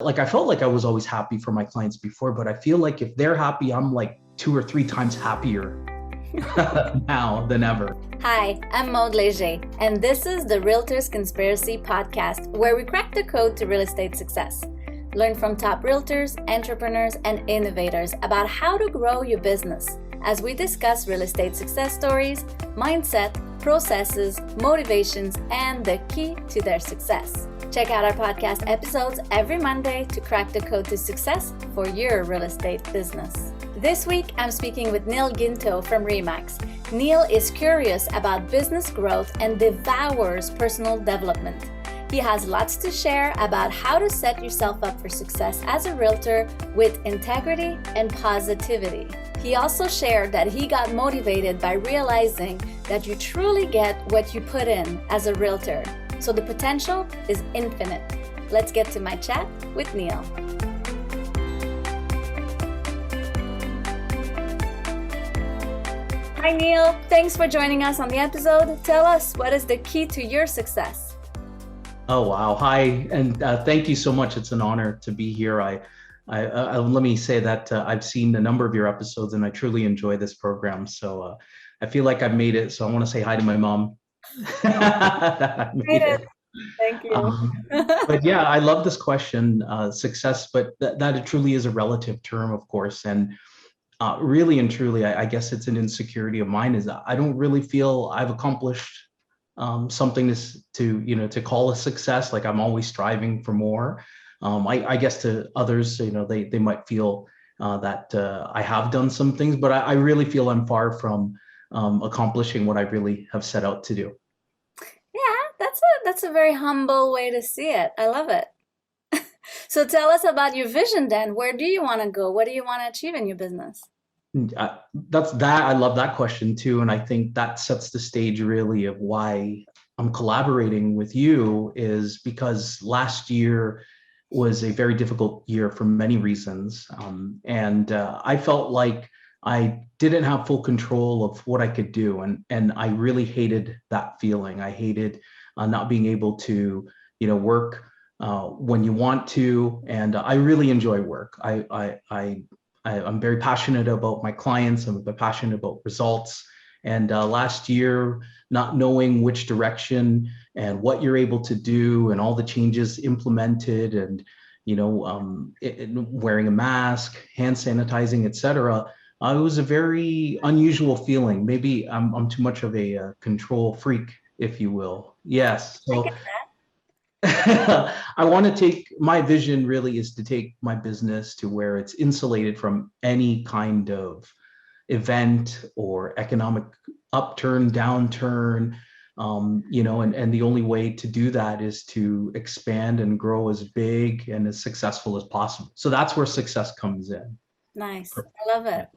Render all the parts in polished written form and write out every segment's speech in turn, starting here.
Like I felt like I was always happy for my clients before, but I feel like if they're happy, I'm like 2 or 3 times happier now than ever. Hi, I'm Maude Léger, and this is the Realtor's Conspiracy podcast, where we crack the code to real estate success. Learn from top realtors, entrepreneurs, and innovators about how to grow your business as we discuss real estate success stories, mindset, processes, motivations, and the key to their success. Check out our podcast episodes every Monday to crack the code to success for your real estate business. This week, I'm speaking with Neil Guinto from Remax. Neil is curious about business growth and devours personal development. He has lots to share about how to set yourself up for success as a realtor with integrity and positivity. He also shared that he got motivated by realizing that you truly get what you put in as a realtor. So the potential is infinite. Let's get to my chat with Neil. Hi Neil, thanks for joining us on the episode. Tell us, what is the key to your success? Oh, wow. Hi. And thank you so much. It's an honor to be here. Let me say that I've seen a number of your episodes and I truly enjoy this program. So I feel like I've made it. So I want to say hi to my mom. I made it. Thank you. But yeah, I love this question, success, but that it truly is a relative term, of course. And really and truly, I guess it's an insecurity of mine is that I don't really feel I've accomplished something to call a success. Like I'm always striving for more. I guess to others, they might feel that I have done some things, but I really feel I'm far from accomplishing what I really have set out to do. Yeah, that's a very humble way to see it. I love it. So tell us about your vision then. Where do you want to go? What do you want to achieve in your business? I love that question too. And I think that sets the stage really of why I'm collaborating with you is because last year was a very difficult year for many reasons. And I felt like I didn't have full control of what I could do. And I really hated that feeling. I hated not being able to, work when you want to. And I really enjoy work. I'm very passionate about my clients. I'm passionate about results. And last year, not knowing which direction and what you're able to do and all the changes implemented and, wearing a mask, hand sanitizing, etc. It was a very unusual feeling. Maybe I'm too much of a control freak, if you will. Yes. So I want to take my vision really is to take my business to where it's insulated from any kind of event or economic upturn, downturn, and the only way to do that is to expand and grow as big and as successful as possible. So that's where success comes in. Nice. I love it.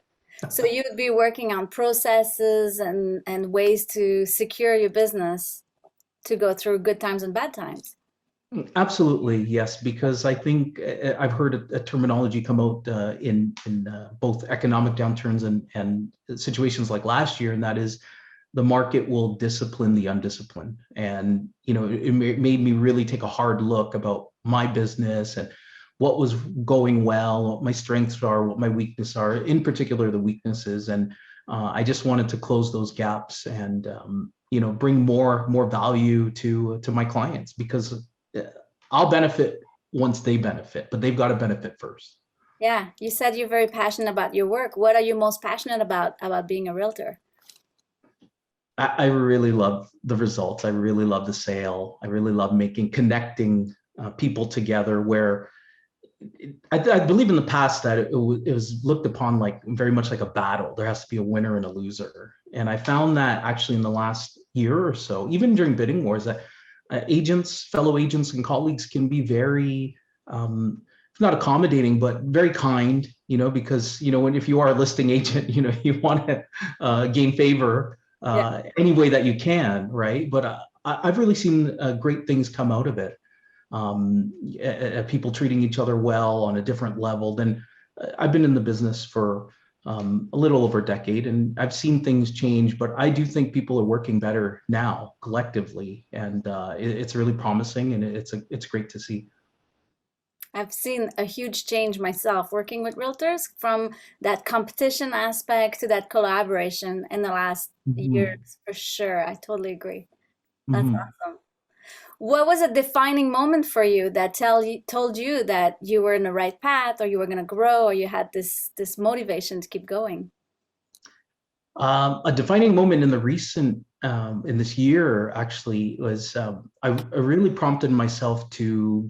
So you would be working on processes and ways to secure your business to go through good times and bad times. Absolutely, yes, because I think I've heard a terminology come out in both economic downturns and situations like last year, and that is the market will discipline the undisciplined. And it made me really take a hard look about my business and what was going well, what my strengths are, what my weaknesses are, in particular the weaknesses. And I just wanted to close those gaps and bring more value to my clients because I'll benefit once they benefit, but they've got to benefit first. Yeah, you said you're very passionate about your work. What are you most passionate about being a realtor? I really love the results. I really love the sale. I really love connecting people together where I believe in the past that it was looked upon like very much like a battle. There has to be a winner and a loser. And I found that actually in the last year or so, even during bidding wars, that fellow agents and colleagues can be very, not accommodating, but very kind, because, if you are a listing agent, you want to gain favor any way that you can, right? But I've really seen great things come out of it. People treating each other well on a different level than I've been in the business for a little over a decade, and I've seen things change, but I do think people are working better now collectively, and it's really promising, and it's great to see. I've seen a huge change myself working with realtors from that competition aspect to that collaboration in the last Mhm. years, for sure. I totally agree. That's Mhm. awesome. What was a defining moment for you that told you that you were in the right path or you were going to grow or you had this motivation to keep going? A defining moment in the recent in this year actually was I really prompted myself to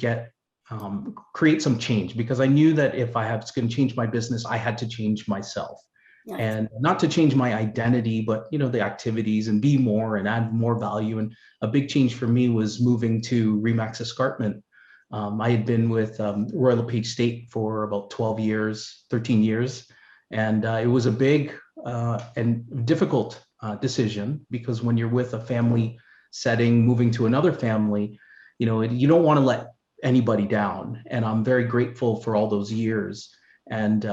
create some change because I knew that if I was going to change my business, I had to change myself, Nice. and not to change my identity, but the activities and be more and add more value. And a big change for me was moving to Remax Escarpment. I had been with Royal LePage State for about 12 years, 13 years, and it was a big and difficult decision because when you're with a family setting, moving to another family, you don't want to let anybody down. And I'm very grateful for all those years. And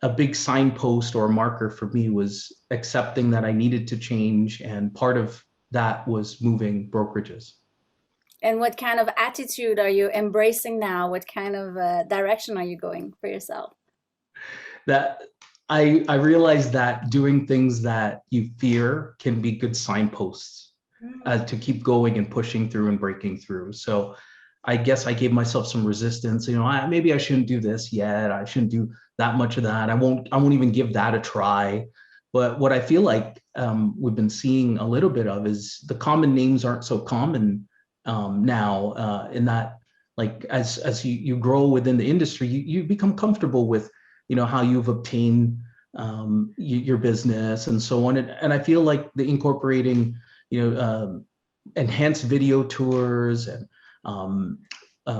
a big signpost or marker for me was accepting that I needed to change. And part of that was moving brokerages. And what kind of attitude are you embracing now? What kind of direction are you going for yourself? That I realized that doing things that you fear can be good signposts Mm. to keep going and pushing through and breaking through. So I guess I gave myself some resistance. Maybe I shouldn't do this yet. I shouldn't do that much of that. I won't even give that a try. But what I feel like we've been seeing a little bit of is the common names aren't so common now. In that, like as you grow within the industry, you become comfortable with how you've obtained your business and so on. And I feel like the incorporating enhanced video tours and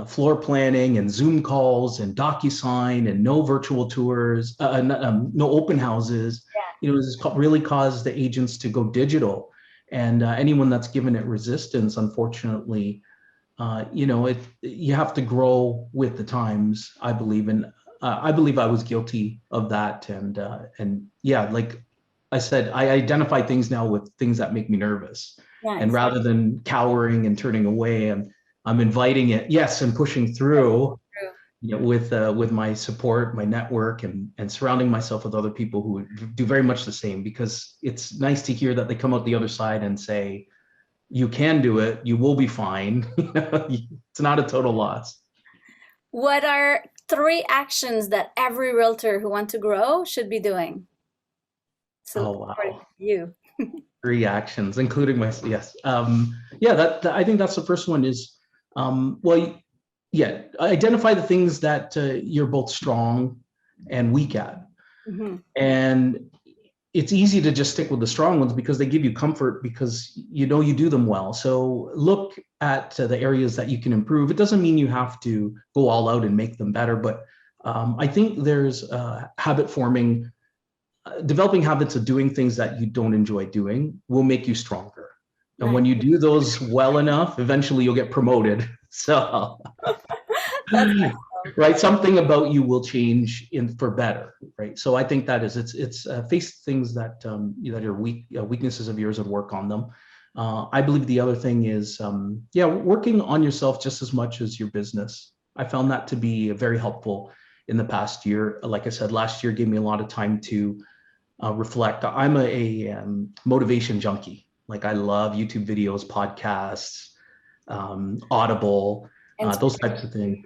floor planning and Zoom calls and DocuSign and no virtual tours, no open houses, has really caused the agents to go digital. And anyone that's given it resistance, unfortunately, you have to grow with the times, I believe. And I believe I was guilty of that. And yeah, like I said, I identify things now with things that make me nervous. And Nice. rather than cowering and turning away, I'm inviting it, yes, and pushing through, True. with my support, my network, and surrounding myself with other people who do very much the same. Because it's nice to hear that they come out the other side and say, "You can do it. You will be fine." It's not a total loss. What are three actions that every realtor who want to grow should be doing? So Oh according wow. to you. Three actions, including my yes. Yeah, I think that's the first one is, well, yeah, identify the things that you're both strong and weak at. Mhm. And it's easy to just stick with the strong ones because they give you comfort because you do them well. So look at the areas that you can improve. It doesn't mean you have to go all out and make them better, but I think there's habit forming. Developing habits of doing things that you don't enjoy doing will make you stronger. And Nice. when you do those well enough, eventually you'll get promoted. So, That's awesome. right, something about you will change in for better, right? So I think that is it's face things that that are weaknesses of yours and work on them. I believe the other thing is yeah, working on yourself just as much as your business. I found that to be very helpful in the past year. Like I said, last year gave me a lot of time to reflect. I'm a motivation junkie. Like I love YouTube videos, podcasts, Audible, those types of things.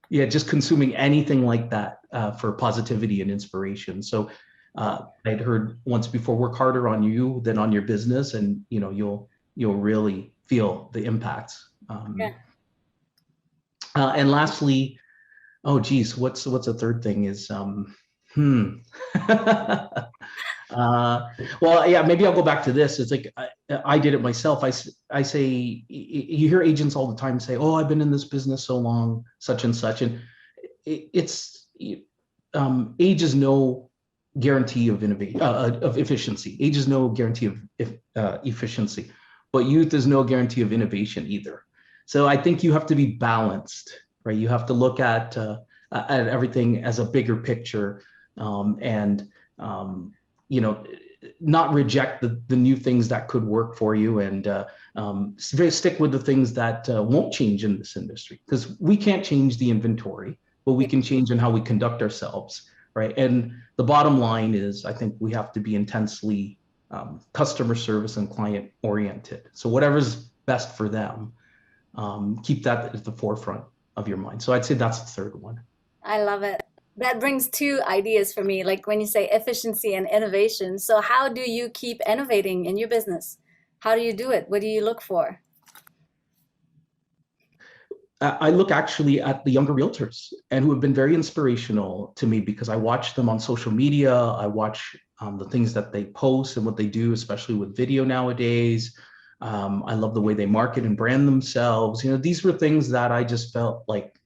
Yeah, just consuming anything like that for positivity and inspiration. So I'd heard once before, work harder on you than on your business, and you'll really feel the impacts. Yeah. And lastly, oh geez, what's a third thing is hmm. Well, yeah, maybe I'll go back to this. It's like I did it myself. I say, you hear agents all the time say, "Oh, I've been in this business so long, such and such," and it's age is no guarantee of innovation of efficiency. Age is no guarantee of efficiency, but youth is no guarantee of innovation either. So I think you have to be balanced, right? You have to look at everything as a bigger picture, and you know not reject the new things that could work for you, and stick with the things that won't change in this industry, because we can't change the inventory, but we can change in how we conduct ourselves, right? And the bottom line is, I think we have to be intensely customer service and client oriented. So whatever's best for them, keep that at the forefront of your mind. So I'd say that's the third one. I love it. That brings two ideas for me, like when you say efficiency and innovation. So how do you keep innovating in your business? How do you do it? What do you look for? I look actually at the younger realtors, and who have been very inspirational to me, because I watch them on social media. I watch the things that they post and what they do, especially with video nowadays. I love the way they market and brand themselves. These were things that I just felt like,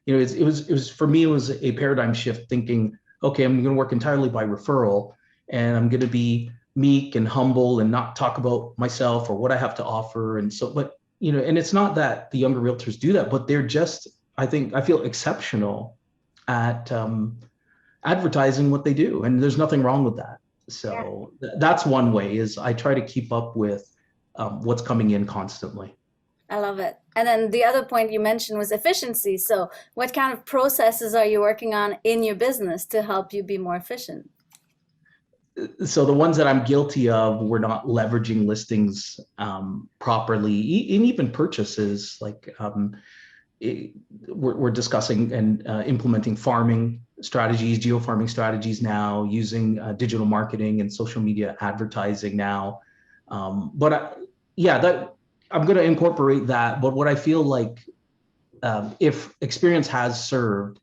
it was for me, it was a paradigm shift, thinking, okay, I'm going to work entirely by referral, and I'm going to be meek and humble and not talk about myself or what I have to offer. And so, but and it's not that the younger realtors do that, but they're just, I feel exceptional at advertising what they do. And there's nothing wrong with that. So that's one way, is I try to keep up with what's coming in constantly. I love it. And then the other point you mentioned was efficiency. So what kind of processes are you working on in your business to help you be more efficient? So the ones that I'm guilty of, we're not leveraging listings properly, and even purchases. Like we're discussing and implementing farming strategies, geofarming strategies now, using digital marketing and social media advertising now. That I'm going to incorporate that. But what I feel like, if experience has served,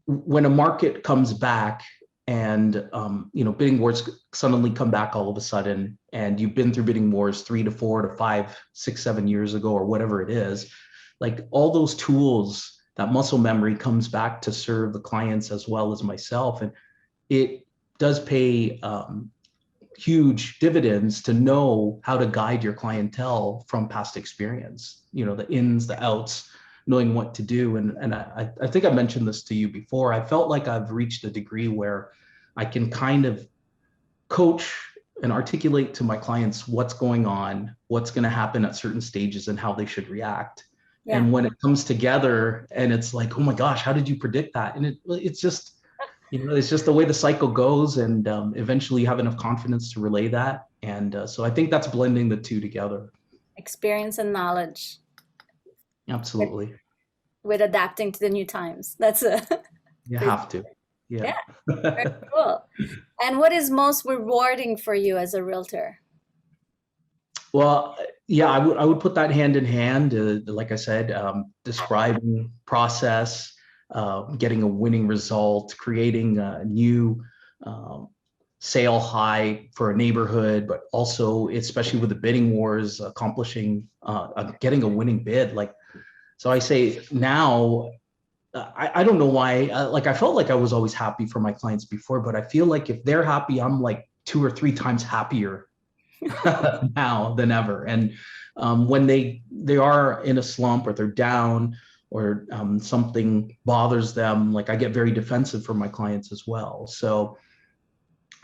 when a market comes back, and bidding wars suddenly come back all of a sudden, and you've been through bidding wars 3 to 4 to 5, 6, 7 years ago, or whatever it is, like all those tools, that muscle memory comes back to serve the clients as well as myself. And it does pay huge dividends to know how to guide your clientele from past experience, the ins, the outs, knowing what to do. And I think I mentioned this to you before. I felt like I've reached a degree where I can kind of coach and articulate to my clients what's going on, what's going to happen at certain stages, and how they should react. Yeah. And when it comes together and it's like, oh my gosh, how did you predict that? And it's just, it's just the way the cycle goes. And eventually you have enough confidence to relay that. And so I think that's blending the two together. Experience and knowledge. Absolutely. With adapting to the new times. That's you have to. Yeah. Very cool. And what is most rewarding for you as a realtor? Well, yeah, I would put that hand in hand. Like I said, describing process, getting a winning result, creating a new sale high for a neighborhood, but also, especially with the bidding wars, accomplishing, getting a winning bid. So I say now, I don't know why, I felt like I was always happy for my clients before, but I feel like if they're happy, I'm like 2 or 3 times happier now than ever. And when they are in a slump, or they're down, or something bothers them, I get very defensive for my clients as well. So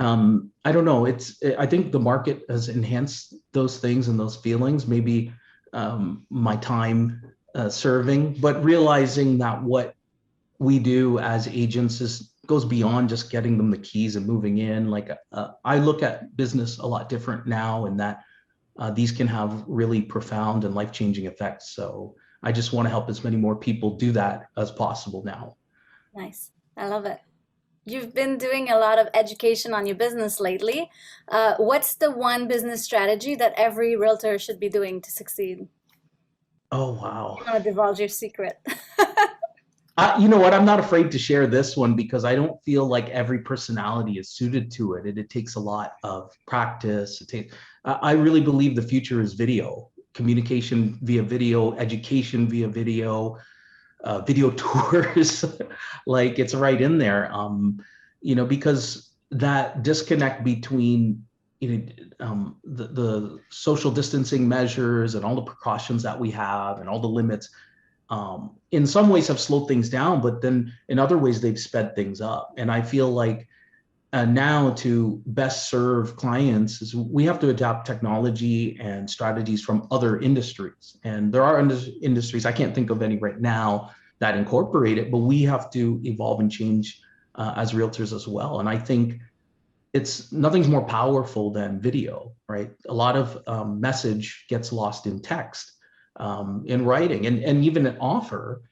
I don't know. I think the market has enhanced those things and those feelings. Maybe my time serving, but realizing that what we do as agents goes beyond just getting them the keys and moving in. I look at business a lot different now, and that these can have really profound and life-changing effects. So I just want to help as many more people do that as possible now. Nice. I love it. You've been doing a lot of education on your business lately. What's the one business strategy that every realtor should be doing to succeed? Oh, wow. I want to divulge your secret. You know what? I'm not afraid to share this one, because I don't feel like every personality is suited to it. It takes a lot of practice. I really believe the future is video, communication via video, education via video, video tours. It's right in there, because that disconnect between the social distancing measures and all the precautions that we have and all the limits, in some ways have slowed things down, but then in other ways they've sped things up. And I feel like now to best serve clients is we have to adapt technology and strategies from other industries. And there are industries, I can't think of any right now that incorporate it, but we have to evolve and change as realtors as well. And I think nothing's more powerful than video, right? A lot of message gets lost in text, in writing, and even an offer.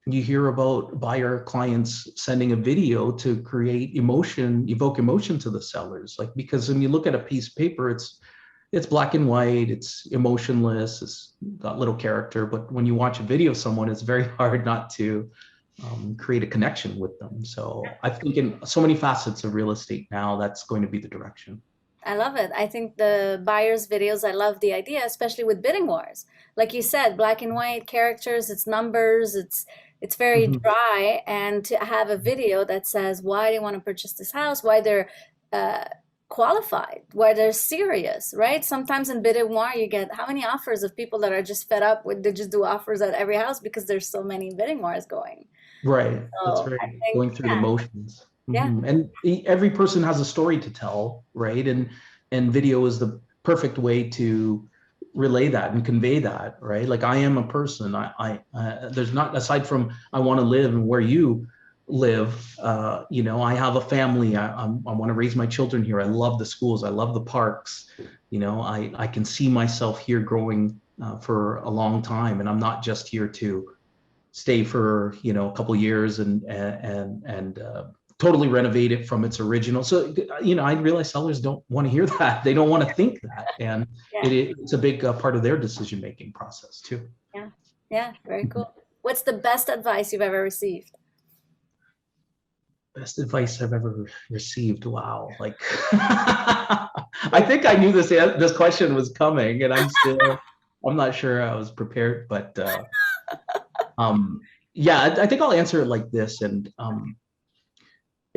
You hear about buyer clients sending a video to create emotion, evoke emotion to the sellers. Like, because when you look at a piece of paper, it's black and white, it's emotionless, it's got little character. But when you watch a video of someone, it's very hard not to create a connection with them. So I think in so many facets of real estate now, that's going to be the direction. I love it. I think the buyers' videos, I love the idea, especially with bidding wars. Like you said, black and white characters, it's numbers, it's very dry. And to have a video that says why they want to purchase this house, why they're qualified, why they're serious, right? Sometimes in bidding war, you get how many offers of people that are just fed up with they just do offers at every house because there's so many bidding wars going. Right. That's So right. I think, Going through the motions. yeah. And every person has a story to tell, right? And video is the perfect way to relay that and convey that, right? Like, I am a person. There's not, aside from I want to live and where you live, I have a family. I want to raise my children here. I love the schools. I love the parks. I can see myself here growing for a long time, and I'm not just here to stay for a couple of years and totally renovate it from its original. So I realize sellers don't want to hear that. They don't want to think that, and it's a big part of their decision making process too. Yeah, very cool. What's the best advice you've ever received? Best advice I've ever received. Wow, like I think I knew this question was coming, and I'm not sure I was prepared, but I think I'll answer it like this. And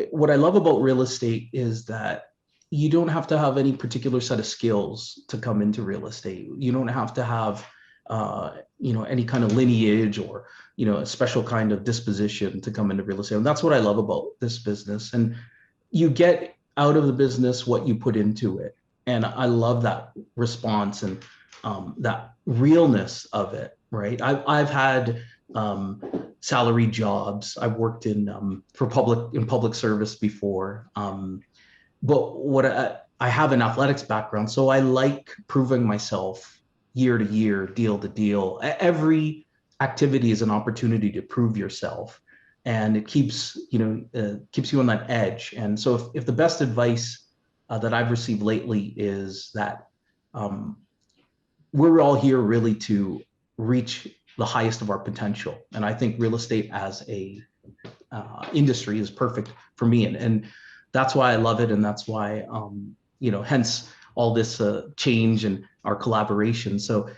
what I love about real estate is that you don't have to have any particular set of skills to come into real estate. You don't have to have any kind of lineage or a special kind of disposition to come into real estate. And that's what I love about this business. And you get out of the business what you put into it. And I love that response and that realness of it, right? I've had salary jobs. I've worked in public service before, but what I have an athletics background, so I like proving myself year to year, deal to deal. Every activity is an opportunity to prove yourself, and it keeps you on that edge. And so if the best advice that I've received lately is that we're all here really to reach the highest of our potential. And I think real estate as a industry is perfect for me. And that's why I love it. And that's why, hence all this change and our collaboration. So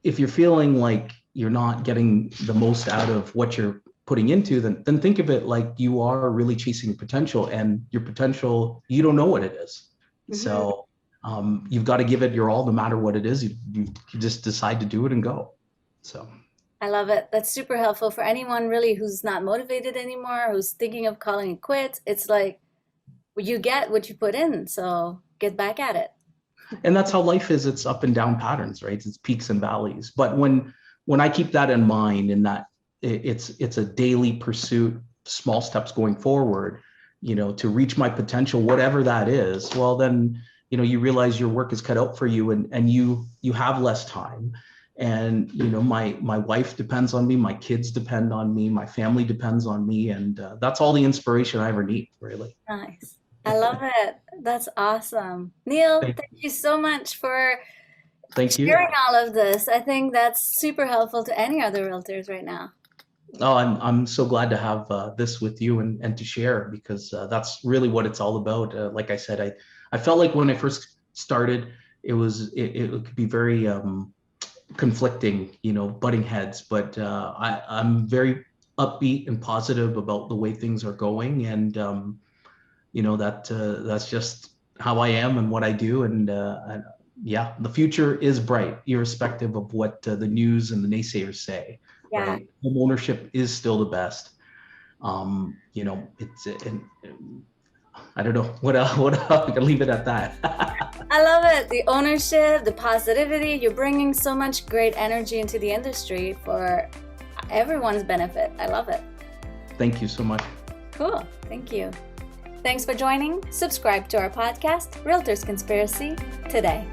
if you're feeling like you're not getting the most out of what you're putting into, then think of it like you are really chasing potential, and your potential, you don't know what it is. So you've got to give it your all, no matter what it is. You just decide to do it and go. So I love it. That's super helpful for anyone really who's not motivated anymore, who's thinking of calling it quits. It's like you get what you put in, so get back at it. And that's how life is. It's up and down patterns, right? It's peaks and valleys. But when I keep that in mind, and that it's a daily pursuit, small steps going forward, to reach my potential, whatever that is, well, then, you realize your work is cut out for you, and you have less time. And, my wife depends on me, my kids depend on me, my family depends on me. And that's all the inspiration I ever need, really. Nice. I love it. That's awesome. Neil, thank you so much for sharing all of this. I think that's super helpful to any other realtors right now. Oh, I'm so glad to have this with you and to share, because that's really what it's all about. Like I said, I felt like when I first started, it could be very conflicting, butting heads, but I'm very upbeat and positive about the way things are going, and that's just how I am and what I do. And the future is bright, irrespective of what the news and the naysayers say. Yeah. Right? Home ownership is still the best. I don't know what else. I can leave it at that. I love it. The ownership, the positivity, you're bringing so much great energy into the industry for everyone's benefit. I love it. Thank you so much. Cool. Thank you. Thanks for joining. Subscribe to our podcast, Realtors Conspiracy, today.